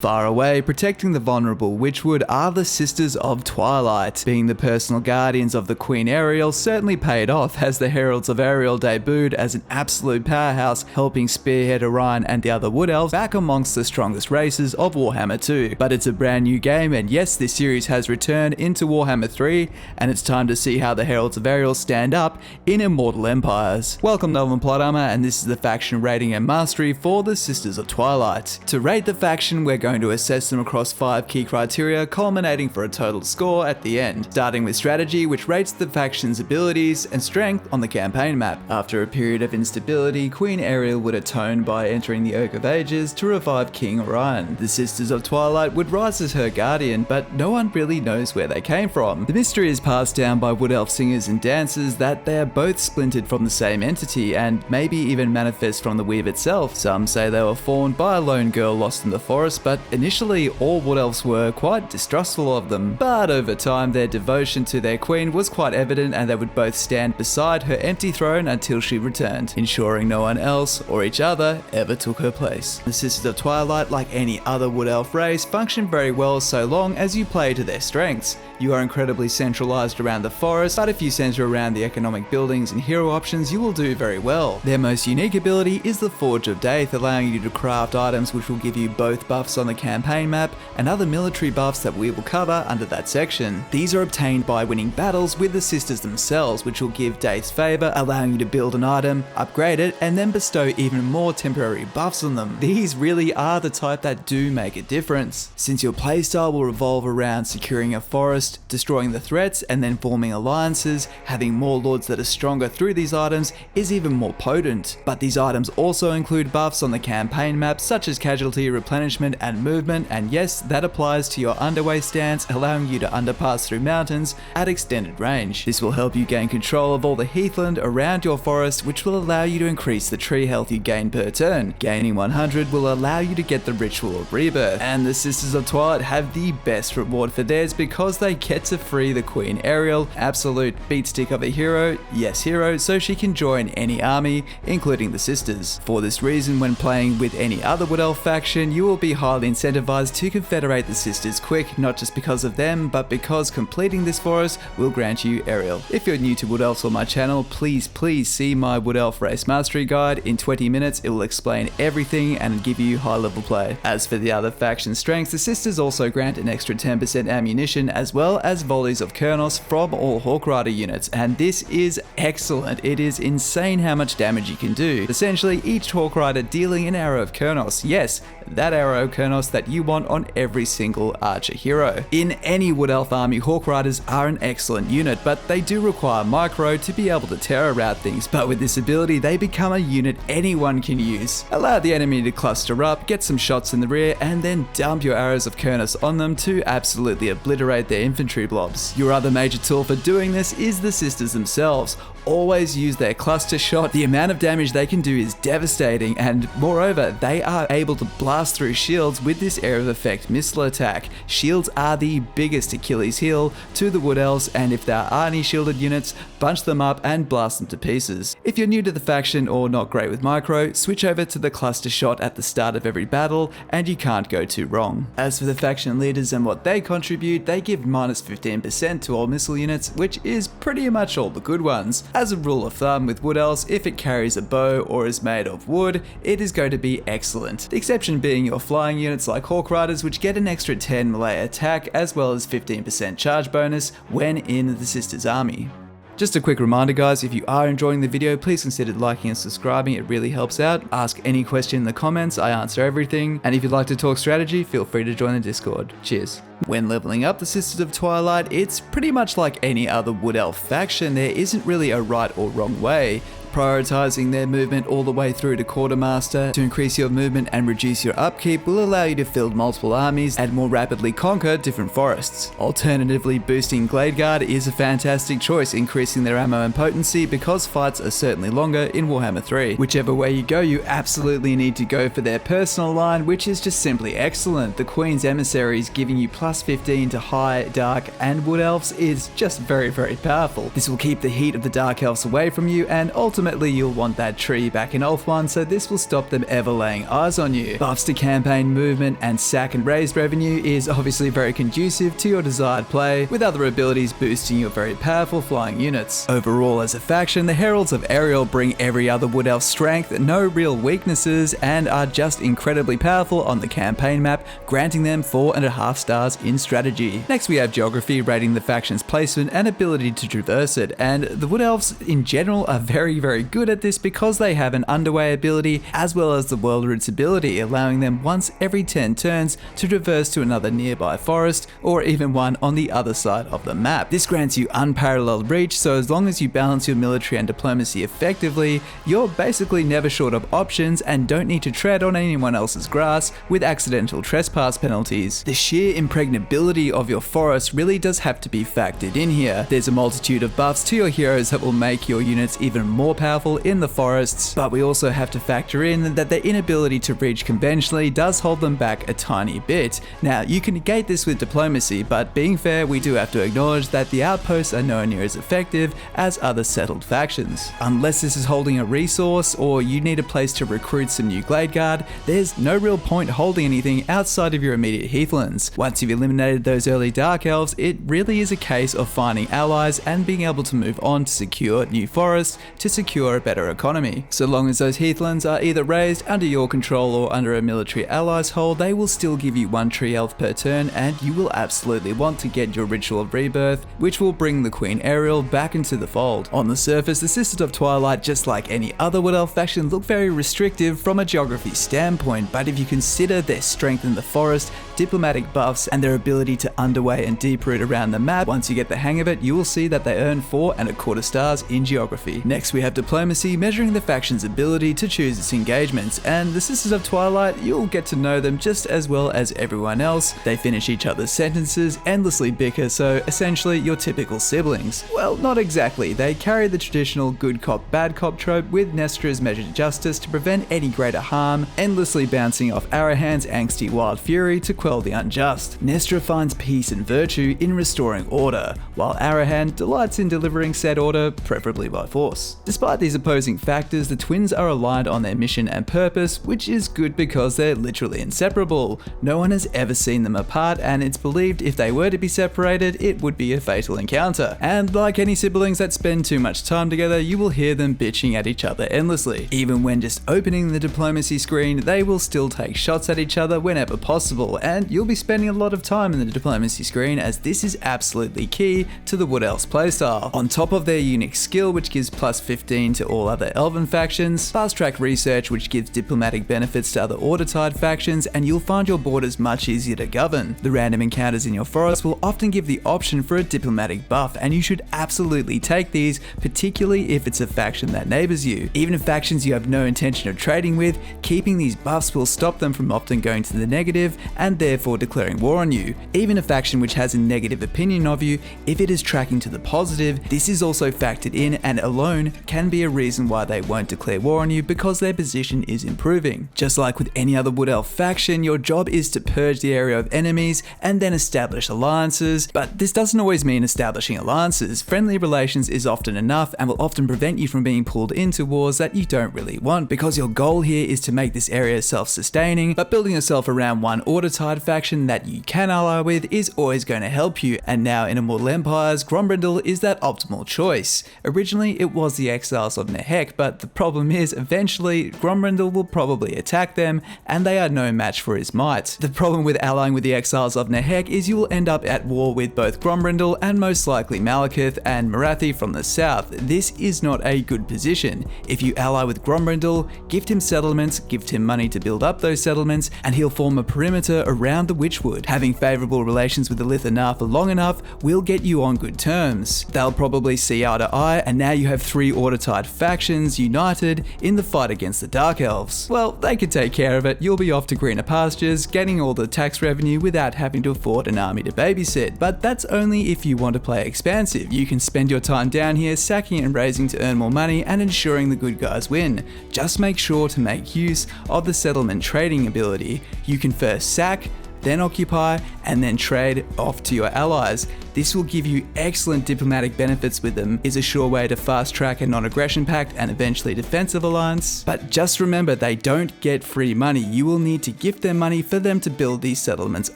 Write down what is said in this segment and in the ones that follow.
Far away, protecting the vulnerable Witchwood are the Sisters of Twilight. Being the personal guardians of the Queen Ariel certainly paid off, as the Heralds of Ariel debuted as an absolute powerhouse, helping spearhead Orion and the other Wood Elves back amongst the strongest races of Warhammer 2. But it's a brand new game, and yes, this series has returned into Warhammer 3, and it's time to see how the Heralds of Ariel stand up in Immortal Empires. Welcome to Elven Plot Armor, and this is the faction rating and mastery for the Sisters of Twilight. To rate the faction, we're going to assess them across 5 key criteria, culminating for a total score at the end, starting with strategy, which rates the faction's abilities and strength on the campaign map. After a period of instability, Queen Ariel would atone by entering the Oak of Ages to revive King Orion. The Sisters of Twilight would rise as her guardian, but no one really knows where they came from. The mystery is passed down by Wood Elf singers and dancers that they are both splintered from the same entity, and maybe even manifest from the weave itself. Some say they were formed by a lone girl lost in the forest, but initially all Wood Elves were quite distrustful of them. But over time, their devotion to their queen was quite evident, and they would both stand beside her empty throne until she returned, ensuring no one else or each other ever took her place. The Sisters of Twilight, like any other Wood Elf race, function very well so long as you play to their strengths. You are incredibly centralized around the forest, but if you center around the economic buildings and hero options, you will do very well. Their most unique ability is the Forge of Daith, allowing you to craft items which will give you both buffs on the campaign map and other military buffs that we will cover under that section. These are obtained by winning battles with the sisters themselves, which will give Daith's favor, allowing you to build an item, upgrade it, and then bestow even more temporary buffs on them. These really are the type that do make a difference, since your playstyle will revolve around securing a forest, destroying the threats, and then forming alliances. Having more lords that are stronger through these items is even more potent. But these items also include buffs on the campaign map, such as casualty, replenishment, and movement, and yes, that applies to your underway stance, allowing you to underpass through mountains at extended range. This will help you gain control of all the heathland around your forest, which will allow you to increase the tree health you gain per turn. Gaining 100 will allow you to get the Ritual of Rebirth, and the Sisters of Twilight have the best reward for theirs because they get to free the Queen Ariel, absolute beatstick of a hero, yes hero, so she can join any army, including the Sisters. For this reason, when playing with any other Wood Elf faction, you will be highly incentivized to confederate the Sisters quick, not just because of them, but because completing this for us will grant you Ariel. If you're new to Wood Elves on my channel, please see my Wood Elf Race Mastery Guide. In 20 minutes, it will explain everything and give you high level play. As for the other faction strengths, the Sisters also grant an extra 10% ammunition as well as volleys of Kernos from all Hawk Rider units, and this is excellent. It is insane how much damage you can do. Essentially, each Hawk Rider dealing an arrow of Kernos. Yes, that arrow of Kernos that you want on every single archer hero. In any Wood Elf army, Hawk Riders are an excellent unit, but they do require micro to be able to terror route things. But with this ability, they become a unit anyone can use. Allow the enemy to cluster up, get some shots in the rear, and then dump your arrows of Kernos on them to absolutely obliterate their infantry blobs. Your other major tool for doing this is the Sisters themselves. Always use their cluster shot. The amount of damage they can do is devastating, and moreover, they are able to blast through shields with this area of effect missile attack. Shields are the biggest Achilles heel to the Wood Elves, and if there are any shielded units, bunch them up and blast them to pieces. If you're new to the faction or not great with micro, switch over to the cluster shot at the start of every battle, and you can't go too wrong. As for the faction leaders and what they contribute, they give minus 15% to all missile units, which is pretty much all the good ones. As a rule of thumb with Wood Elves, if it carries a bow or is made of wood, it is going to be excellent. The exception being your flying units like Hawk Riders, which get an extra 10 melee attack as well as 15% charge bonus when in the Sisters army. Just a quick reminder guys, if you are enjoying the video, please consider liking and subscribing, it really helps out. Ask any question in the comments, I answer everything. And if you'd like to talk strategy, feel free to join the Discord. Cheers. When leveling up the Sisters of Twilight, it's pretty much like any other Wood Elf faction. There isn't really a right or wrong way. Prioritizing their movement all the way through to Quartermaster to increase your movement and reduce your upkeep will allow you to field multiple armies and more rapidly conquer different forests. Alternatively, boosting Glade Guard is a fantastic choice, increasing their ammo and potency because fights are certainly longer in Warhammer 3. Whichever way you go, you absolutely need to go for their personal line, which is just simply excellent. The Queen's Emissaries giving you plus 15 to High, Dark, and Wood Elves is just very powerful. This will keep the heat of the Dark Elves away from you and ultimately ultimately you'll want that tree back in Ulth 1, so this will stop them ever laying eyes on you. Buffs to campaign movement and sack and raised revenue is obviously very conducive to your desired play, with other abilities boosting your very powerful flying units. Overall as a faction, the Heralds of Ariel bring every other Wood Elf strength, no real weaknesses, and are just incredibly powerful on the campaign map, granting them 4.5 stars in strategy. Next we have geography, rating the faction's placement and ability to traverse it, and the Wood Elves in general are very good at this because they have an underway ability as well as the World Roots ability, allowing them once every 10 turns to traverse to another nearby forest or even one on the other side of the map. This grants you unparalleled reach, so as long as you balance your military and diplomacy effectively, you're basically never short of options and don't need to tread on anyone else's grass with accidental trespass penalties. The sheer impregnability of your forest really does have to be factored in here. There's a multitude of buffs to your heroes that will make your units even more powerful in the forests, but we also have to factor in that their inability to reach conventionally does hold them back a tiny bit. Now, you can negate this with diplomacy, but being fair, we do have to acknowledge that the outposts are nowhere near as effective as other settled factions. Unless this is holding a resource or you need a place to recruit some new Glade Guard, there's no real point holding anything outside of your immediate Heathlands. Once you've eliminated those early Dark Elves, it really is a case of finding allies and being able to move on to secure new forests to secure a better economy. So long as those Heathlands are either raised under your control or under a military ally's hold, they will still give you 1 tree elf per turn, and you will absolutely want to get your Ritual of Rebirth, which will bring the Queen Ariel back into the fold. On the surface, the Sisters of Twilight, just like any other Wood Elf faction, look very restrictive from a geography standpoint, but if you consider their strength in the forest, diplomatic buffs, and their ability to underway and deep root around the map, once you get the hang of it, you will see that they earn 4.25 stars in geography. Next we have diplomacy, measuring the faction's ability to choose its engagements, and the Sisters of Twilight, you'll get to know them just as well as everyone else. They finish each other's sentences, endlessly bicker, so essentially your typical siblings. Well, not exactly. They carry the traditional good cop bad cop trope with Nestra's measured justice to prevent any greater harm, endlessly bouncing off Arahan's angsty wild fury to quell the unjust. Nestra finds peace and virtue in restoring order, while Arahan delights in delivering said order, preferably by force. Despite these opposing factors, the twins are aligned on their mission and purpose, which is good because they're literally inseparable. No one has ever seen them apart, and it's believed if they were to be separated, it would be a fatal encounter. And like any siblings that spend too much time together, you will hear them bitching at each other endlessly. Even when just opening the diplomacy screen, they will still take shots at each other whenever possible, and you'll be spending a lot of time in the diplomacy screen as this is absolutely key to the Wood Elves playstyle. On top of their unique skill, which gives plus 15 to all other Elven factions, fast track research, which gives diplomatic benefits to other Order-Tide factions, and you'll find your borders much easier to govern. The random encounters in your forest will often give the option for a diplomatic buff, and you should absolutely take these, particularly if it's a faction that neighbors you. Even if factions you have no intention of trading with, keeping these buffs will stop them from often going to the negative and therefore declaring war on you. Even a faction which has a negative opinion of you, if it is tracking to the positive, this is also factored in and alone can be a reason why they won't declare war on you because their position is improving. Just like with any other Wood Elf faction, your job is to purge the area of enemies and then establish alliances, but this doesn't always mean establishing alliances. Friendly relations is often enough and will often prevent you from being pulled into wars that you don't really want, because your goal here is to make this area self-sustaining, but building yourself around one Order-Tide faction that you can ally with is always going to help you, and now in Immortal Empires, Grombrindal is that optimal choice. Originally it was the Exiles of Nehek, but the problem is eventually Grombrindal will probably attack them and they are no match for his might. The problem with allying with the Exiles of Nehek is you will end up at war with both Grombrindal and most likely Malekith and Marathi from the south. This is not a good position. If you ally with Grombrindal, gift him settlements, gift him money to build up those settlements, and he'll form a perimeter around the Witchwood. Having favourable relations with the Lithanar for long enough will get you on good terms. They'll probably see eye to eye, and now you have 3 Order-Tide factions united in the fight against the Dark Elves. Well, they can take care of it. You'll be off to greener pastures, getting all the tax revenue without having to afford an army to babysit. But that's only if you want to play expansive. You can spend your time down here sacking and raising to earn more money and ensuring the good guys win. Just make sure to make use of the settlement trading ability. You can first sack, then occupy, and then trade off to your allies. This will give you excellent diplomatic benefits with them, is a sure way to fast track a non-aggression pact and eventually defensive alliance. But just remember, they don't get free money. You will need to gift them money for them to build these settlements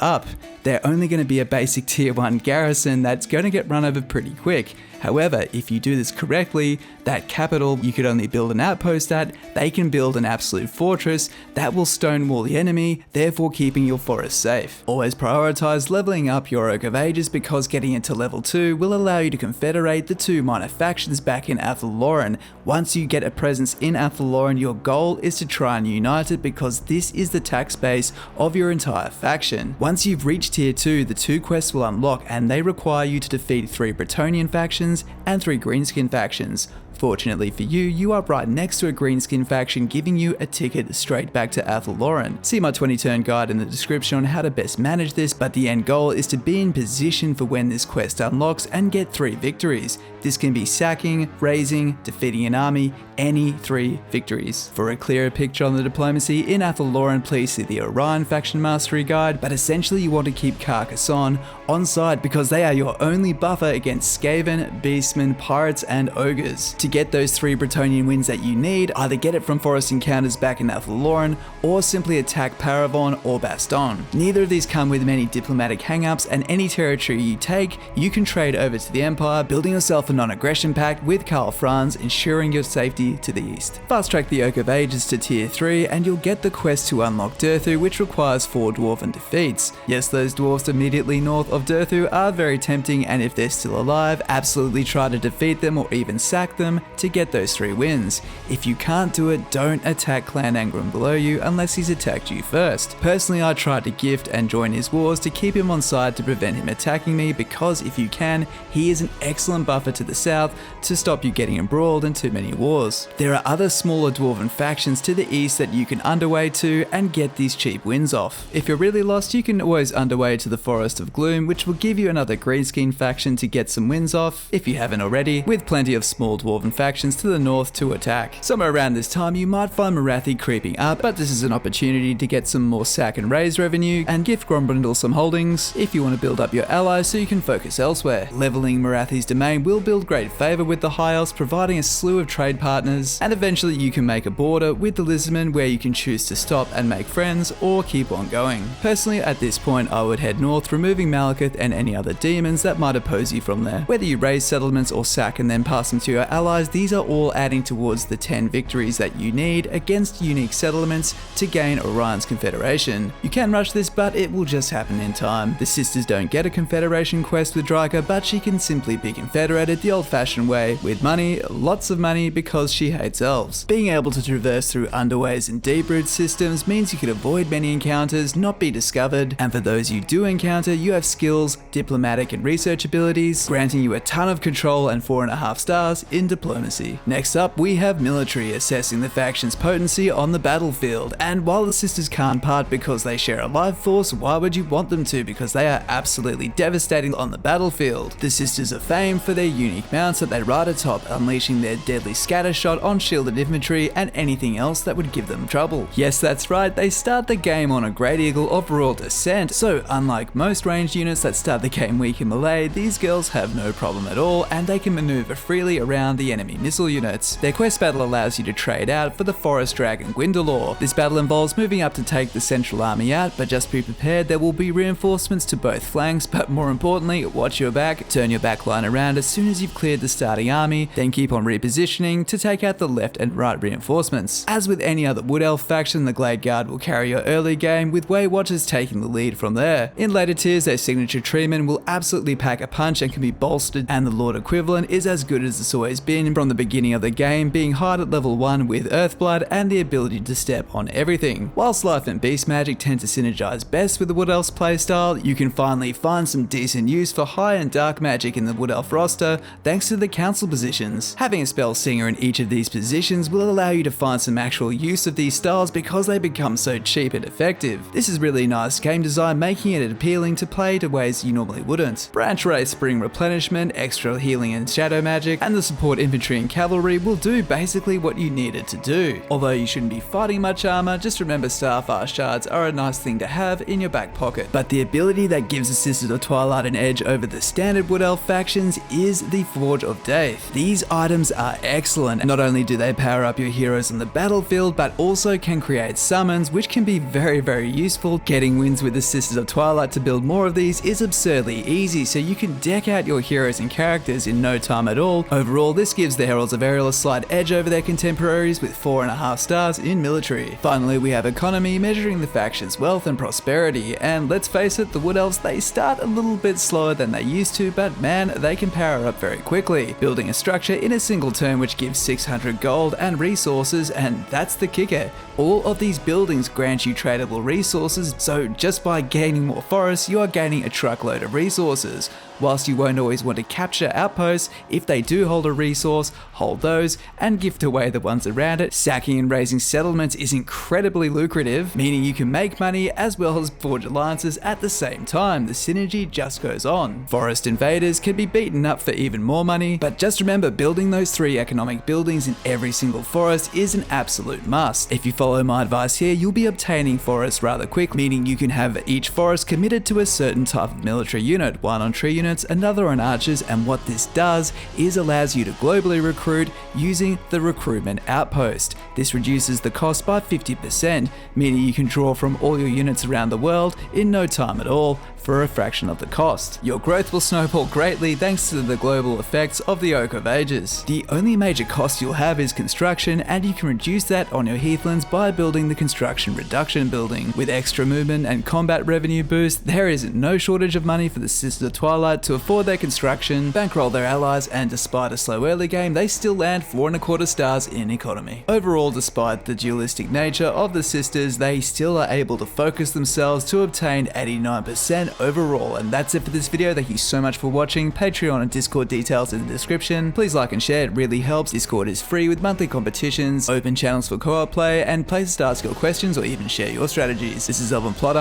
up. They're only going to be a basic tier 1 garrison that's going to get run over pretty quick. However, if you do this correctly, that capital you could only build an outpost at, they can build an absolute fortress that will stonewall the enemy, therefore keeping your forest safe. Always prioritize leveling up your Oak of Ages, because getting into level 2 will allow you to confederate the 2 minor factions back in Athelloren. Once you get a presence in Athelloren, your goal is to try and unite it, because this is the tax base of your entire faction. Once you've reached tier 2, the 2 quests will unlock, and they require you to defeat 3 Bretonnian factions and 3 greenskin factions. Fortunately for you, you are right next to a greenskin faction, giving you a ticket straight back to Athelloren. See my 20 turn guide in the description on how to best manage this, but the end goal is to be in position for when this quest unlocks and get 3 victories. This can be sacking, razing, defeating an army, any 3 victories. For a clearer picture on the diplomacy in Athelloren, please see the Orion faction mastery guide, but essentially you want to keep Carcassonne on side, because they are your only buffer against Skaven, Beastmen, Pirates and Ogres. To get those 3 Bretonnian wins that you need, either get it from forest encounters back in Athelloren, or simply attack Paravon or Baston. Neither of these come with many diplomatic hangups, and any territory you take, you can trade over to the Empire, building yourself a non-aggression pact with Karl Franz, ensuring your safety to the east. Fast track the Oak of Ages to tier 3 and you'll get the quest to unlock Durthu, which requires 4 dwarven defeats. Yes, those dwarves immediately north of Durthu are very tempting, and if they're still alive, absolutely try to defeat them or even sack them to get those 3 wins. If you can't do it, don't attack Clan Angrim below you unless he's attacked you first. Personally, I tried to gift and join his wars to keep him on side to prevent him attacking me, because if you can, he is an excellent buffer to the south to stop you getting embroiled in too many wars. There are other smaller dwarven factions to the east that you can underway to and get these cheap wins off. If you're really lost, you can always underway to the Forest of Gloom, which will give you another greenskin faction to get some wins off if you haven't already, with plenty of small dwarven factions to the north to attack. Somewhere around this time you might find Morathi creeping up, but this is an opportunity to get some more sack and raise revenue and gift Grombrindal some holdings if you want to build up your allies so you can focus elsewhere. Leveling Morathi's domain will build great favour with the High Elves, providing a slew of trade partners, and eventually you can make a border with the Lizardmen where you can choose to stop and make friends or keep on going. Personally, at this point I would head north, removing Malekith and any other demons that might oppose you from there. Whether you raise settlements or sack and then pass them to your allies, these are all adding towards the 10 victories that you need against unique settlements to gain Orion's Confederation. You can rush this, but it will just happen in time. The sisters don't get a Confederation quest with Draika, but she can simply be confederated the old-fashioned way, with money, lots of money, because she hates elves. Being able to traverse through underways and deep root systems means you can avoid many encounters, not be discovered, and for those you do encounter, you have skills, diplomatic and research abilities, granting you a ton of control and 4.5 stars in diplomacy. Next up, we have military, assessing the faction's potency on the battlefield. And while the sisters can't part because they share a life force, why would you want them to? Because they are absolutely devastating on the battlefield. The sisters are famed for their unique mounts that they ride atop, unleashing their deadly scatter shot on shielded infantry and anything else that would give them trouble. Yes, that's right, they start the game on a Great Eagle of Royal Descent, so unlike most ranged units that start the game weak in melee, these girls have no problem at all, and they can maneuver freely around the enemy missile units. Their quest battle allows you to trade out for the Forest Dragon Gwyndalor. This battle involves moving up to take the central army out, but just be prepared, there will be reinforcements to both flanks, but more importantly, watch your back, turn your back line around as soon as you've cleared the starting army, then keep on repositioning to take out the left and right reinforcements. As with any other Wood Elf faction, the Glade Guard will carry your early game, with Way Watchers taking the lead from there. In later tiers, their signature treemen will absolutely pack a punch and can be bolstered, and the Lord equivalent is as good as it's always been from the beginning of the game, being hard at level 1 with Earthblood and the ability to step on everything. Whilst Life and Beast Magic tend to synergize best with the Wood Elf's playstyle, you can finally find some decent use for high and dark magic in the Wood Elf roster thanks to the council positions. Having a spell singer in each of these positions will allow you to find some actual use of these styles because they become so cheap and effective. This is really nice game design, making it appealing to play to ways you normally wouldn't. Branch Wraiths bring replenishment, extra healing and shadow magic, and the support infantry and cavalry will do basically what you need it to do. Although you shouldn't be fighting much armor, just remember Starfire shards are a nice thing to have in your back pocket. But But the ability that gives the Sisters of Twilight an edge over the standard Wood Elf factions is the Forge of Death. These items are excellent. Not only do they power up your heroes on the battlefield, but also can create summons, which can be very useful. Getting wins with the Sisters of Twilight to build more of these is absurdly easy, so you can deck out your heroes and characters in no time at all. Overall, this gives the Heralds of Ariel a slight edge over their contemporaries with 4.5 stars in military. Finally, we have economy, measuring the faction's wealth and prosperity, and let's face it, the Wood Elves, they start a little bit slower than they used to, but man, they can power up very quickly, building a structure in a single turn which gives 600 gold and resources, and that's the kicker. All of these buildings grant you tradable resources, so just by gaining more forests, you are gaining a truckload of resources. Whilst you won't always want to capture outposts, if they do hold a resource, hold those and gift away the ones around it. Sacking and raising settlements is incredibly lucrative, meaning you can make money as well as forge alliances at the same time. The synergy just goes on. Forest invaders can be beaten up for even more money, but just remember, building those 3 economic buildings in every single forest is an absolute must. If you follow my advice here, you'll be obtaining forests rather quick, meaning you can have each forest committed to a certain type of military unit, one on tree units, another on archers, and what this does is allows you to globally recruit using the recruitment outpost. This reduces the cost by 50%, meaning you can draw from all your units around the world in no time at all for a fraction of the cost. Your growth will snowball greatly thanks to the global effects of the Oak of Ages. The only major cost you'll have is construction, and you can reduce that on your heathlands by building the construction reduction building. With extra movement and combat revenue boost, there is no shortage of money for the Sisters of Twilight to afford their construction, bankroll their allies, and despite a slow early game, they still land 4.25 stars in economy. Overall, despite the dualistic nature of the Sisters, they still are able to focus themselves to obtain 89% overall. And that's it for this video. Thank you so much for watching. Patreon and Discord details in the description. Please like and share, it really helps. Discord is free with monthly competitions, open channels for co-op play, and places to ask your questions or even share your strategies. This is Elven Plotter.